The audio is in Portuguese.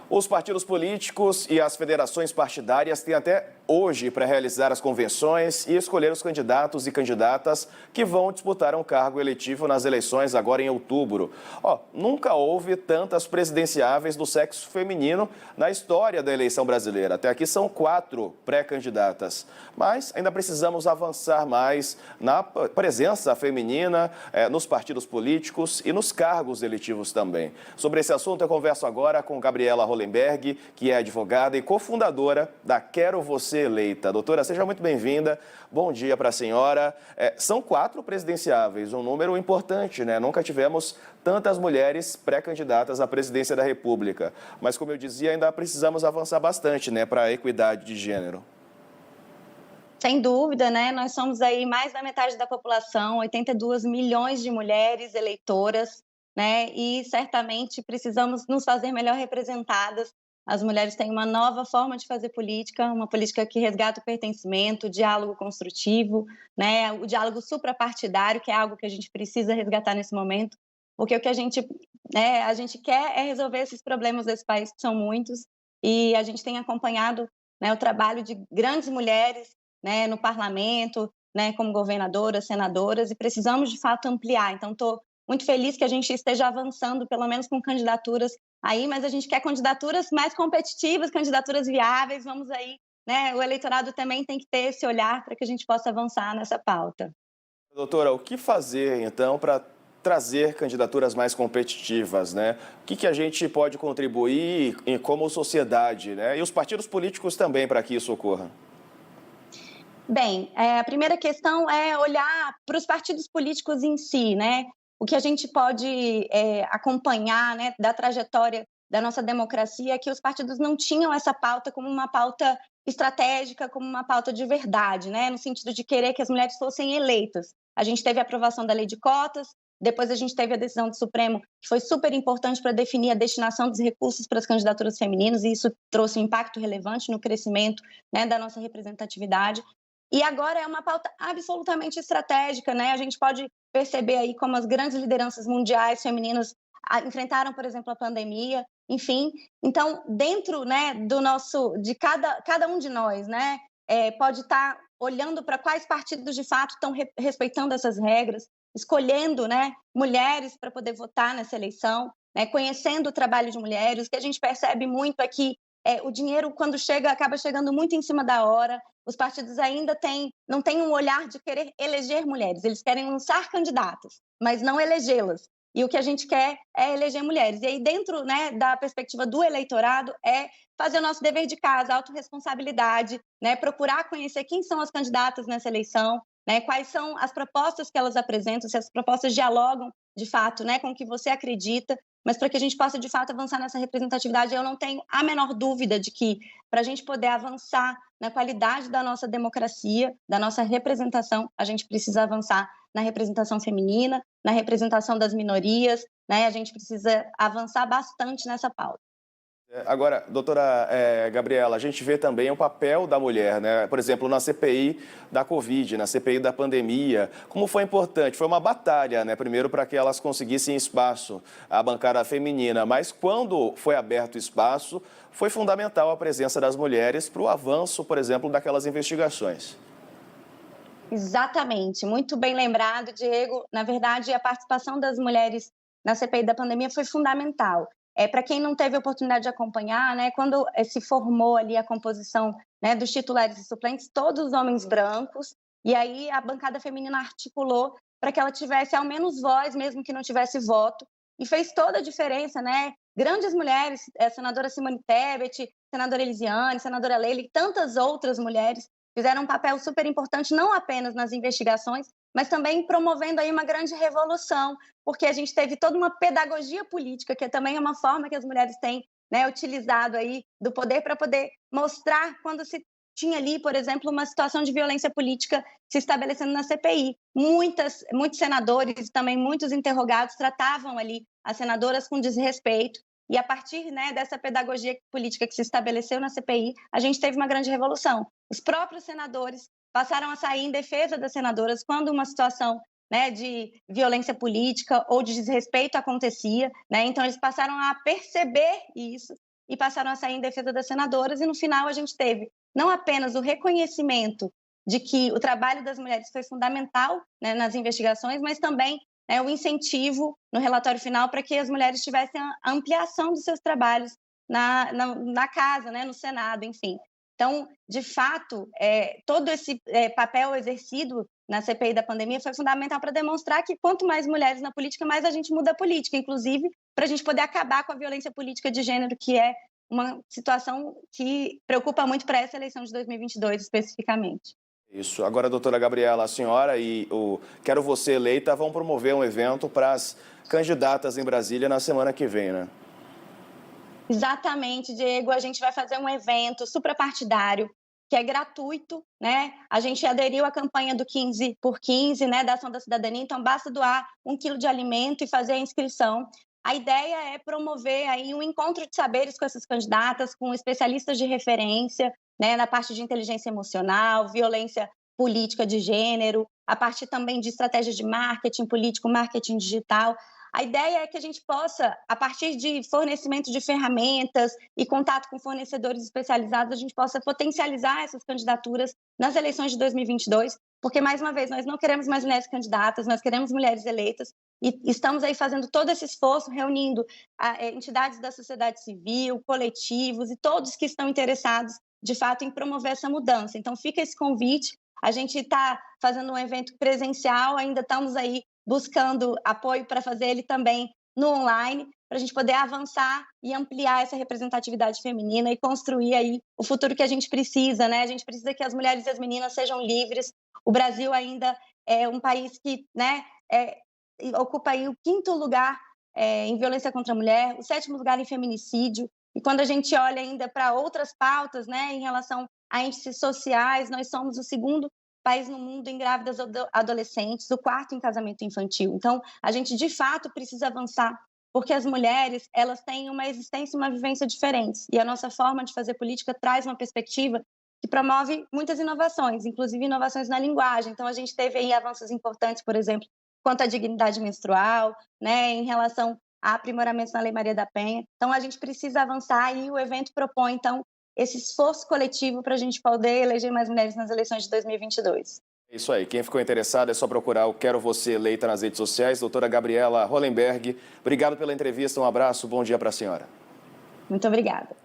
Os partidos políticos e as federações partidárias têm até hoje para realizar as convenções e escolher os candidatos e candidatas que vão disputar um cargo eletivo nas eleições agora em outubro. Nunca houve tantas presidenciáveis do sexo feminino na história da eleição brasileira. Até aqui são 4 pré-candidatas. Mas ainda precisamos avançar mais na presença feminina nos partidos políticos e nos cargos eletivos também. Sobre esse assunto eu converso agora com Gabriela Hollenberg, que é advogada e cofundadora da Quero Você Eleita. Doutora, seja muito bem-vinda. Bom dia para a senhora. São 4 presidenciáveis, um número importante, né? Nunca tivemos tantas mulheres pré-candidatas à presidência da República. Mas, como eu dizia, ainda precisamos avançar bastante, né, para a equidade de gênero. Sem dúvida, né? Nós somos aí mais da metade da população, 82 milhões de mulheres eleitoras, né? E certamente precisamos nos fazer melhor representadas. As mulheres têm uma nova forma de fazer política, uma política que resgata o pertencimento, o diálogo construtivo, né? O diálogo suprapartidário, que é algo que a gente precisa resgatar nesse momento, porque o que a gente quer é resolver esses problemas desse país, que são muitos, e a gente tem acompanhado, né, o trabalho de grandes mulheres, né, no parlamento, né, como governadoras, senadoras, e precisamos de fato ampliar. Então, estou muito feliz que a gente esteja avançando, pelo menos com candidaturas aí, mas a gente quer candidaturas mais competitivas, candidaturas viáveis. Vamos aí, né? O eleitorado também tem que ter esse olhar para que a gente possa avançar nessa pauta. Doutora, o que fazer, então, para trazer candidaturas mais competitivas, né? O que a gente pode contribuir como sociedade, né? E os partidos políticos também para que isso ocorra? Bem, a primeira questão é olhar para os partidos políticos em si, né? O que a gente pode acompanhar, né, da trajetória da nossa democracia é que os partidos não tinham essa pauta como uma pauta estratégica, como uma pauta de verdade, né? No sentido de querer que as mulheres fossem eleitas. A gente teve a aprovação da lei de cotas, depois a gente teve a decisão do Supremo, que foi super importante para definir a destinação dos recursos para as candidaturas femininas, e isso trouxe um impacto relevante no crescimento, né, da nossa representatividade. E agora é uma pauta absolutamente estratégica, né? A gente pode perceber aí como as grandes lideranças mundiais femininas enfrentaram, por exemplo, a pandemia, enfim. Então, dentro, né, de cada um de nós, né, pode estar olhando para quais partidos de fato estão respeitando essas regras, escolhendo, né, mulheres para poder votar nessa eleição, né, conhecendo o trabalho de mulheres. O que a gente percebe muito aqui o dinheiro, quando chega, acaba chegando muito em cima da hora. Os partidos ainda não têm um olhar de querer eleger mulheres, eles querem lançar candidatas, mas não elegê-las. E o que a gente quer é eleger mulheres. E aí, dentro, né, da perspectiva do eleitorado, é fazer o nosso dever de casa, autorresponsabilidade, né, procurar conhecer quem são as candidatas nessa eleição, né, quais são as propostas que elas apresentam, se as propostas dialogam, de fato, né, com o que você acredita. Mas para que a gente possa, de fato, avançar nessa representatividade, eu não tenho a menor dúvida de que, para a gente poder avançar na qualidade da nossa democracia, da nossa representação, a gente precisa avançar na representação feminina, na representação das minorias, né? A gente precisa avançar bastante nessa pauta. Agora, doutora Gabriela, a gente vê também o papel da mulher, né? Por exemplo, na CPI da Covid, na CPI da pandemia. Como foi importante? Foi uma batalha, né? Primeiro, para que elas conseguissem espaço, a bancada feminina. Mas quando foi aberto espaço, foi fundamental a presença das mulheres para o avanço, por exemplo, daquelas investigações. Exatamente, muito bem lembrado, Diego. Na verdade, a participação das mulheres na CPI da pandemia foi fundamental. Para quem não teve a oportunidade de acompanhar, né, quando se formou ali a composição, né, dos titulares e suplentes, todos homens brancos, e aí a bancada feminina articulou para que ela tivesse ao menos voz, mesmo que não tivesse voto, e fez toda a diferença, né? Grandes mulheres, a senadora Simone Tebet, senadora Elisiane, senadora Leila e tantas outras mulheres fizeram um papel super importante, não apenas nas investigações, mas também promovendo aí uma grande revolução, porque a gente teve toda uma pedagogia política, que também é uma forma que as mulheres têm, né, utilizado aí do poder para poder mostrar quando se tinha ali, por exemplo, uma situação de violência política se estabelecendo na CPI. Muitos senadores e também muitos interrogados tratavam ali as senadoras com desrespeito, e a partir, né, dessa pedagogia política que se estabeleceu na CPI, a gente teve uma grande revolução. Os próprios senadores passaram a sair em defesa das senadoras quando uma situação, né, de violência política ou de desrespeito acontecia, né? Então eles passaram a perceber isso e passaram a sair em defesa das senadoras, e no final a gente teve não apenas o reconhecimento de que o trabalho das mulheres foi fundamental, né, nas investigações, mas também, né, o incentivo no relatório final para que as mulheres tivessem a ampliação dos seus trabalhos na casa, né, no Senado, enfim. Então, de fato, todo esse papel exercido na CPI da pandemia foi fundamental para demonstrar que quanto mais mulheres na política, mais a gente muda a política, inclusive para a gente poder acabar com a violência política de gênero, que é uma situação que preocupa muito para essa eleição de 2022, especificamente. Isso. Agora, doutora Gabriela, a senhora e o Quero Você Eleita vão promover um evento para as candidatas em Brasília na semana que vem, né? Exatamente, Diego. A gente vai fazer um evento suprapartidário, que é gratuito, né? A gente aderiu à campanha do 15 por 15, né, da Ação da Cidadania, então basta doar 1 quilo de alimento e fazer a inscrição. A ideia é promover aí um encontro de saberes com essas candidatas, com especialistas de referência, né, na parte de inteligência emocional, violência política de gênero, a partir também de estratégias de marketing político, marketing digital. A ideia é que a gente possa, a partir de fornecimento de ferramentas e contato com fornecedores especializados, a gente possa potencializar essas candidaturas nas eleições de 2022, porque, mais uma vez, nós não queremos mais mulheres candidatas, nós queremos mulheres eleitas, e estamos aí fazendo todo esse esforço, reunindo entidades da sociedade civil, coletivos e todos que estão interessados, de fato, em promover essa mudança. Então, fica esse convite. A gente está fazendo um evento presencial, ainda estamos aí buscando apoio para fazer ele também no online, para a gente poder avançar e ampliar essa representatividade feminina e construir aí o futuro que a gente precisa, né? A gente precisa que as mulheres e as meninas sejam livres. O Brasil ainda é um país que, né, ocupa aí o 5º lugar em violência contra a mulher, o 7º lugar em feminicídio. E quando a gente olha ainda para outras pautas, né, em relação a índices sociais, nós somos o 2º país no mundo em grávidas adolescentes, o 4º em casamento infantil. Então, a gente, de fato, precisa avançar, porque as mulheres, elas têm uma existência e uma vivência diferentes. E a nossa forma de fazer política traz uma perspectiva que promove muitas inovações, inclusive inovações na linguagem. Então, a gente teve aí avanços importantes, por exemplo, quanto à dignidade menstrual, né, em relação a aprimoramentos na Lei Maria da Penha. Então, a gente precisa avançar e o evento propõe, então, esse esforço coletivo para a gente poder eleger mais mulheres nas eleições de 2022. É isso aí. Quem ficou interessado é só procurar o Quero Você Eleita nas redes sociais. Doutora Gabriela Hollenberg, obrigado pela entrevista, um abraço, bom dia para a senhora. Muito obrigada.